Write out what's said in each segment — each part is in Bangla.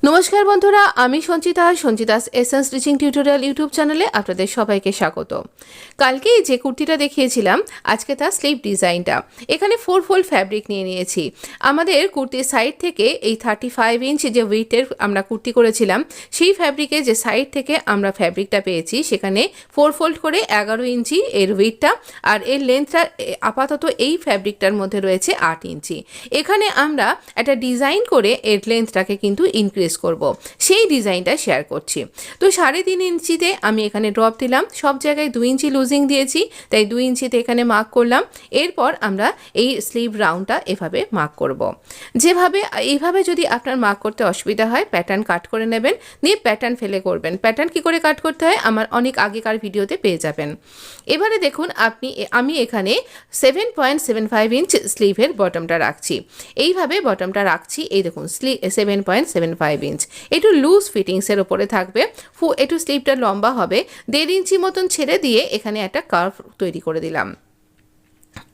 নমস্কার বন্ধুরা, আমি Sanchita's essence stitching tutorial YouTube চ্যানেলে আপনাদের সবাইকে স্বাগত। কালকে যে কুর্তিটা দেখিয়েছিলাম, আজকে তার স্লিভ ডিজাইনটা। এখানে 4 ফোল্ড ফ্যাব্রিক নিয়ে নিয়েছি। আমাদের কুর্তির সাইড থেকে এই 35 ইঞ্চ যে ওয়েটের আমরা কুর্তি করেছিলাম, সেই ফ্যাব্রিকে যে সাইড থেকে আমরা ফ্যাব্রিকটা পেয়েছি, সেখানে 4 ফোল্ড করে 11 ইঞ্চি এর ওয়েটটা, আর এর লেন্থটা আপাতত এই ফ্যাব্রিকটার মধ্যে রয়েছে 8 ইঞ্চি। এখানে আমরা একটা ডিজাইন করে এর লেন্থটাকে কিন্তু ইনক্রিজ করব, সেই ডিজাইনটা শেয়ার করছি। তো 3.5 ইঞ্চিতে আমি এখানে ড্রপ দিলাম, সব জায়গায় 2 ইঞ্চি লুজিং দিয়েছি, তাই 2 ইঞ্চিতে এখানে মার্ক করলাম। এরপর আমরা এই স্লিভ রাউন্ডটা এভাবে মার্ক করব। এইভাবে যদি আপনার মার্ক করতে অসুবিধা হয়, প্যাটার্ন কাট করে নেবেন, দিয়ে প্যাটার্ন ফেলে করবেন। প্যাটার্ন কি করে কাট করতে হয় আমার অনেক আগেকার ভিডিওতে পেয়ে যাবেন। এবারে দেখুন আমি এখানে 7.75 ইঞ্চ স্লিভের বটমটা রাখছি। এইভাবে বটমটা রাখছি, এই দেখুন 7.75 ইঞ্চ। একটু লুজ ফিটিংসের ওপরে থাকবে, একটু স্লিভটা লম্বা হবে। 1.5 ইঞ্চি মতন ছেড়ে দিয়ে এখানে একটা কার্ভ তৈরি করে দিলাম।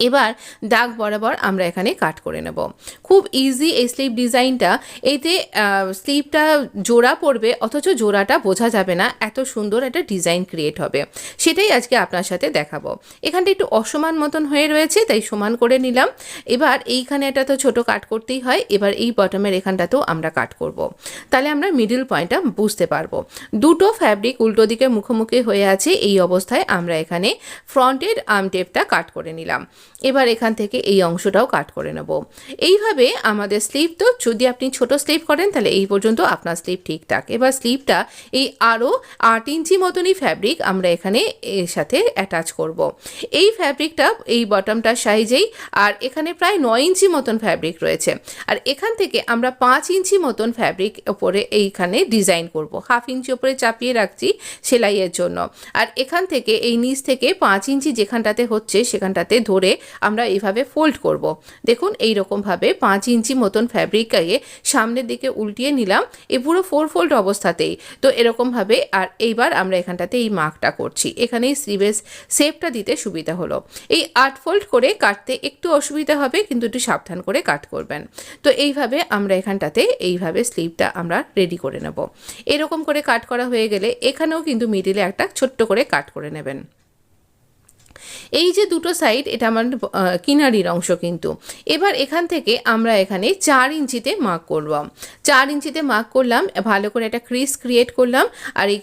এবার দাগ বরাবর আমরা এখানে কাট করে নেব। খুব ইজি এই স্লিভ ডিজাইনটা। এতে স্লিভটা জোড়া পড়বে, অথচ জোড়াটা বোঝা যাবে না, এত সুন্দর একটা ডিজাইন ক্রিয়েট হবে। সেটাই আজকে আপনার সাথে দেখাবো। এখানটা একটু অসমান মতন হয়ে রয়েছে, তাই সমান করে নিলাম। এবার এইখানে একটা তো ছোট কাট করতেই হয়, এবার এই বটমের এখানটাতেও আমরা কাট করব। তাহলে আমরা মিডল পয়েন্টটা বুঝতে পারবো। দুটো ফ্যাব্রিক উল্টো দিকে মুখোমুখি হয়ে আছে, এই অবস্থায় আমরা এখানে ফ্রন্টের আর্ম টেপটা কাট করে নিলাম। এবার এখান থেকে এই অংশটাও কাট করে নেব। এইভাবে আমাদের স্লিভ, তো যদি আপনি ছোট স্লিভ করেন তাহলে এই পর্যন্ত আপনার স্লিভ ঠিকঠাক। এবার স্লিভটা এই আরও 8 ইঞ্চি মতনই ফ্যাব্রিক আমরা এখানে এর সাথে অ্যাটাচ করব। এই ফ্যাব্রিকটা এই বটমটার সাইজেই, আর এখানে প্রায় 9 ইঞ্চি মতন ফ্যাব্রিক রয়েছে। আর এখান থেকে আমরা 5 ইঞ্চি মতন ফ্যাব্রিক ওপরে এইখানে ডিজাইন করব। 1/2 ইঞ্চি ওপরে চাপিয়ে রাখছি সেলাইয়ের জন্য। আর এখান থেকে এই নিচ থেকে 5 ইঞ্চি যেখানটাতে হচ্ছে সেখানটাতে ধরে আমরা এইভাবে ফোল্ড করব। দেখুন এই রকমভাবে 5 ইঞ্চি মতন ফ্যাব্রিককে সামনের দিকে উল্টিয়ে নিলাম, এ পুরো 4 ফোল্ড অবস্থাতেই। তো এরকমভাবে, আর এইবার আমরা এখানটাতে এই মার্কটা করছি। এখানেই স্লিভের শেপটা দিতে সুবিধা হলো। এই 8 ফোল্ড করে কাটতে একটু অসুবিধা হবে, কিন্তু একটু সাবধান করে কাট করবেন। তো এইভাবে আমরা এখানটাতে এইভাবে স্লিভটা আমরা রেডি করে নেব। এরকম করে কাট করা হয়ে গেলে এখানেও কিন্তু মিডিলে একটা ছোট্ট করে কাট করে নেবেন। এই যে দুটো সাইড, এটা আমার কিনারির অংশ কিন্তু। এবার এখান থেকে আমরা এখানে 4 ইঞ্চিতে মার্ক করব। 4 ইঞ্চিতে মার্ক করলাম, ভালো করে একটা ক্রিস ক্রিয়েট করলাম। আর এই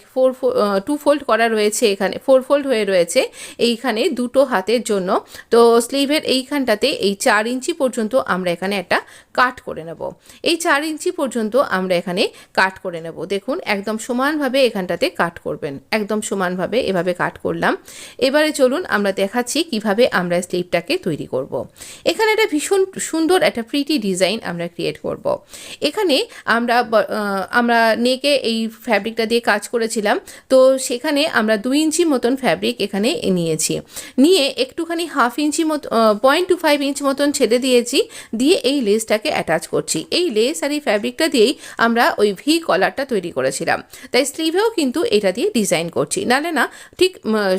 2 ফোল্ড করা রয়েছে, এখানে 4 ফোল্ড হয়ে রয়েছে এইখানে দুটো হাতের জন্য। তো স্লিভের এইখানটাতে এই 4 ইঞ্চি পর্যন্ত আমরা এখানে একটা কাট করে নেব। এই 4 ইঞ্চি পর্যন্ত আমরা এখানে কাট করে নেব। দেখুন একদম সমানভাবে এখানটাতে কাট করবেন, একদম সমানভাবে এভাবে কাট করলাম। এবারে চলুন আমরা দেখাচ্ছি কিভাবে আমরা স্লিভটাকে তৈরি করব। এখানে একটা ভীষণ সুন্দর একটা প্রিটি ডিজাইন আমরা ক্রিয়েট করব। এখানে আমরা নেকে এই ফ্যাব্রিকটা দিয়ে কাজ করেছিলাম, তো সেখানে আমরা 2 ইঞ্চি মতন ফ্যাব্রিক এখানে নিয়েছি। নিয়ে একটুখানি 1/2 ইঞ্চি মতো 0.25 ইঞ্চ মতন ছেড়ে দিয়েছি, দিয়ে এই লেসটাকে অ্যাটাচ করছি। এই লেস আর এই ফ্যাব্রিকটা দিয়েই আমরা ওই ভি কলারটা তৈরি করেছিলাম, তাই স্লিভেও কিন্তু এটা দিয়ে ডিজাইন করছি, নালে না ঠিক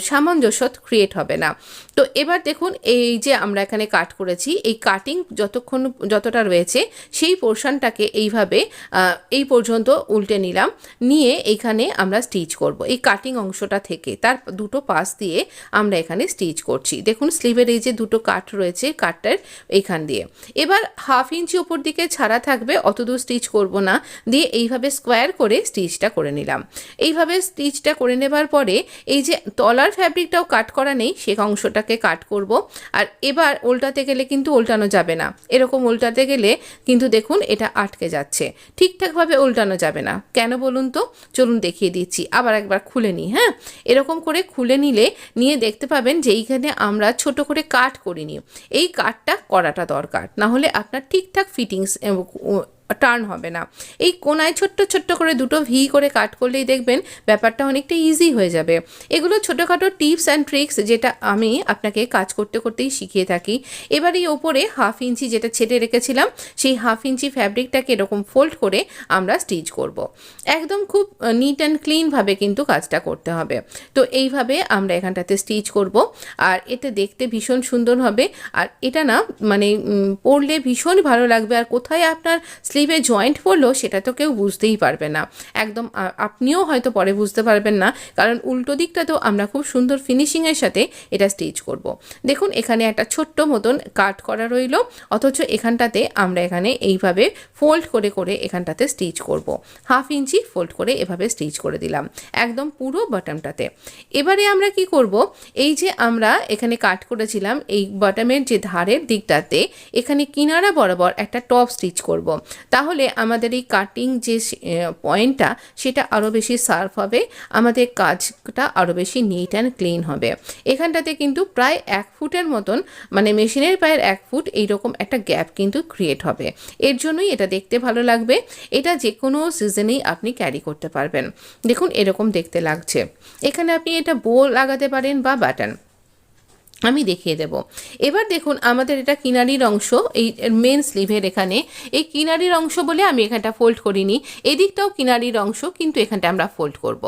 সামঞ্জস্য ক্রিয়েট হবে না। তো এবার দেখুন এই যে আমরা এখানে কাট করেছি, এই কাটিং যতটা রয়েছে সেই পোর্শনটাকে এইভাবে এই পর্যন্ত উল্টে নিলাম। নিয়ে এইখানে আমরা স্টিচ করব। এই কাটিং অংশটা থেকে তার দুটো পাশ দিয়ে আমরা এখানে স্টিচ করছি। দেখুন স্লিভের এই যে দুটো কাট রয়েছে, কাটটার এইখান দিয়ে এবার 1/2 ইঞ্চি ওপর দিকে ছাড়া থাকবে, অতদূর স্টিচ করব না। দিয়ে এইভাবে স্কোয়ার করে স্টিচটা করে নিলাম। এইভাবে স্টিচটা করে নেবার পরে এই যে তলার ফ্যাব্রিকটাও কাট করা নেই, সে অংশটাকে কাট করব। আর এবার উল্টাতে গেলে কিন্তু উল্টানো যাবে না, এরকম উল্টাতে গেলে কিন্তু দেখুন এটা আটকে যাচ্ছে, ঠিকঠাকভাবে উল্টানো যাবে না। কেন বলুন তো? চলুন দেখিয়ে দিচ্ছি। আবার একবার খুলে নিই। হ্যাঁ, এরকম করে খুলে নিয়ে দেখতে পাবেন যে এইখানে আমরা ছোট করে কাট করিনি, এই কাটটা করাটা দরকার, না হলে আপনার ঠিকঠাক ফিটিংস টার্ন হবে না। এই কোনায় ছোট্ট ছোট্ট করে দুটো ভি করে কাট করলেই দেখবেন ব্যাপারটা অনেকটা ইজি হয়ে যাবে। এগুলো ছোটোখাটো টিপস অ্যান্ড ট্রিক্স যেটা আমি আপনাকে কাজ করতে করতেই শিখিয়ে থাকি। এবার এই ওপরে 1/2 ইঞ্চি যেটা ছেড়ে রেখেছিলাম, সেই 1/2 ইঞ্চি ফ্যাব্রিকটাকে এরকম ফোল্ড করে আমরা স্টিচ করব। একদম খুব নিট অ্যান্ড ক্লিনভাবে কিন্তু কাজটা করতে হবে। তো এইভাবে আমরা এখানটাতে স্টিচ করব, আর এটা দেখতে ভীষণ সুন্দর হবে। আর এটা না মানে পরলে ভীষণ ভালো লাগবে। আর কোথায় আপনার স্লিভে জয়েন্ট পড়লো সেটা তো কেউ বুঝতেই পারবে না, একদম আপনিও হয়তো পরে বুঝতে পারবেন না, কারণ উল্টো দিকটা তো আমরা খুব সুন্দর ফিনিশিংয়ের সাথে এটা স্টিচ করব। দেখুন এখানে একটা ছোট্ট মতন কাট করা রইল, অথচ এখানটাতে আমরা এখানে এইভাবে ফোল্ড করে করে এখানটাতে স্টিচ করব। 1/2 ইঞ্চি ফোল্ড করে এভাবে স্টিচ করে দিলাম একদম পুরো বটমটাতে। এবারে আমরা কি করব, এই যে আমরা এখানে কাট করেছিলাম এই বটমের যে ধারের দিকটাতে এখানে কিনারা বরাবর একটা টপ স্টিচ করব। তাহলে আমাদের এই কাটিং যে পয়েন্টটা সেটা আরও বেশি শার্প হবে, আমাদের কাজটা আরও বেশি নিট অ্যান্ড ক্লিন হবে। এখানটাতে কিন্তু প্রায় 1 ফুটের মতন, মানে মেশিনের পায়ের 1 ফুট এইরকম একটা গ্যাপ কিন্তু ক্রিয়েট হবে। এর জন্যই এটা দেখতে ভালো লাগবে। এটা যে কোনো সিজনেই আপনি ক্যারি করতে পারবেন। দেখুন এরকম দেখতে লাগছে। এখানে আপনি এটা বো লাগাতে পারেন বা বাটন, আমি দেখিয়ে দেব। এবার দেখুন আমাদের এটা কিনারির অংশ, এই মেন স্লিভের এখানে এই কিনারির অংশ বলে আমি এখানটা ফোল্ড করিনি, এদিকটাও কিনারির অংশ, কিন্তু এখানটা আমরা ফোল্ড করব।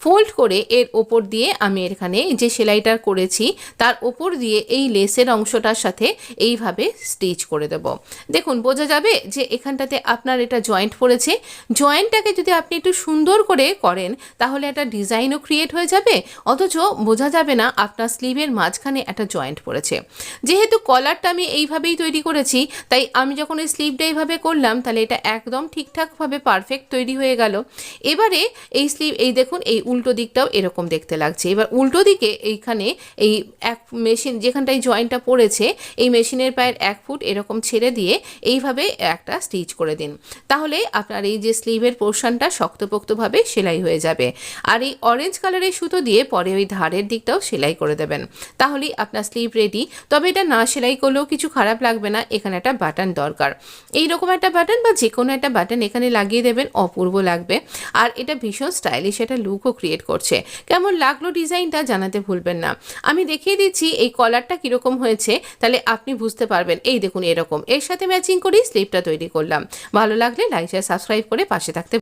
ফোল্ড করে এর ওপর দিয়ে আমি এখানে যে সেলাইটা করেছি তার ওপর দিয়ে এই লেসের অংশটার সাথে এইভাবে স্টিচ করে দেব। দেখুন বোঝা যাবে যে এখানটাতে আপনার এটা জয়েন্ট পড়েছে। জয়েন্টটাকে যদি আপনি একটু সুন্দর করে করেন তাহলে একটা ডিজাইনও ক্রিয়েট হয়ে যাবে, অথচ বোঝা যাবে না আপনার স্লিভের মাঝখানে একটা জয়েন্ট পড়েছে। যেহেতু কলারটা আমি এইভাবেই তৈরি করেছি, তাই আমি যখন এই স্লিভটা এইভাবে করলাম তাহলে এটা একদম ঠিকঠাকভাবে পারফেক্ট তৈরি হয়ে গেল। এবারে এই স্লিভ, এই দেখুন এই উল্টো দিকটাও এরকম দেখতে লাগছে। এবার উল্টো দিকে এইখানে এই এক মেশিন যেখানটায় জয়েন্টটা পড়েছে এই মেশিনের পায়ের 1 ফুট এরকম ছেড়ে দিয়ে এইভাবে একটা স্টিচ করে দিন, তাহলে আপনার এই যে স্লিভের পোর্শনটা শক্তপোক্তভাবে সেলাই হয়ে যাবে। আর এই অরেঞ্জ কালারের সুতো দিয়ে পরে ওই ধারের দিকটাও সেলাই করে দেবেন, তাহলেই আপনার স্লিভ রেডি। তবে এটা না সেলাই করলেও কিছু খারাপ লাগবে না, এখানে একটা বাটন দরকার। এইরকম একটা বাটন বা যে কোনো একটা বাটন এখানে লাগিয়ে দেবেন, অপূর্ব লাগবে। আর এটা ভীষণ স্টাইলিশ একটা লুকও ক্রিয়েট করছে। কেমন লাগলো ডিজাইনটা জানাতে ভুলবেন না। আমি দেখিয়ে দিচ্ছি এই কলারটা কীরকম হয়েছে, তাহলে আপনি বুঝতে পারবেন। এই দেখুন এরকম, এর সাথে ম্যাচিং করেই স্লিভটা তৈরি করলাম। ভালো লাগলে লাইক শেয়ার সাবস্ক্রাইব করে পাশে থাকতে